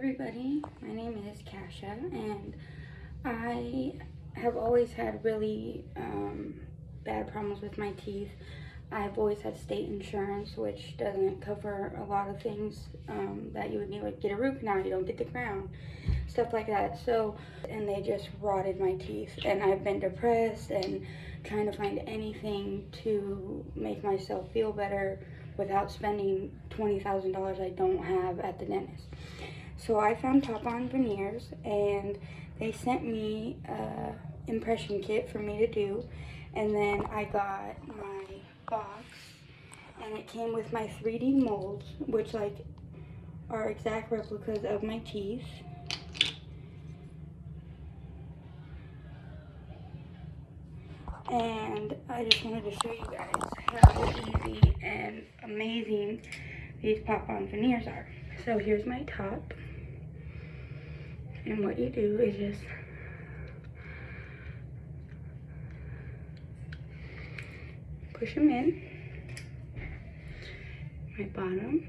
everybody, my name is Kasha, and I have always had really bad problems with my teeth. I've always had state insurance, which doesn't cover a lot of things that you would need, like get a root canal, you don't get the crown, stuff like that. So, and they just rotted my teeth, and I've been depressed and trying to find anything to make myself feel better without spending $20,000 I don't have at the dentist. So I found Top On Veneers, and they sent me a impression kit for me to do, and then I got my box, and it came with my 3D molds, which are exact replicas of my teeth. And I just wanted to show you guys how easy and amazing these pop-on veneers are. So here's my top, and what you do is just push them in, my bottom,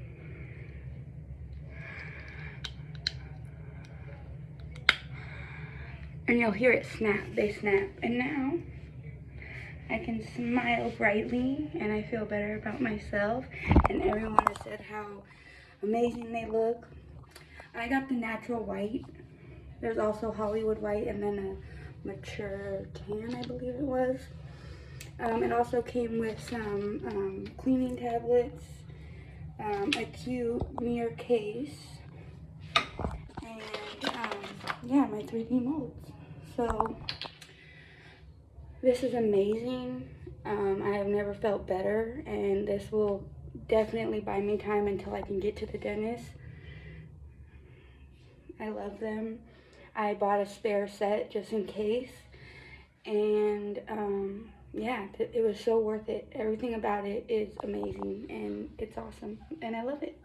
and you'll hear it snap, they snap, and now I can smile brightly, and I feel better about myself, and everyone has said how amazing they look. I got the natural white. There's also Hollywood white, and then a mature tan, I believe it was. It also came with some cleaning tablets, a cute mirror case, and yeah, my 3D molds. So this is amazing. I have never felt better, and this will definitely buy me time until I can get to the dentist. I love them. I bought a spare set just in case, and yeah, it was so worth it. Everything about it is amazing, and it's awesome, and I love it.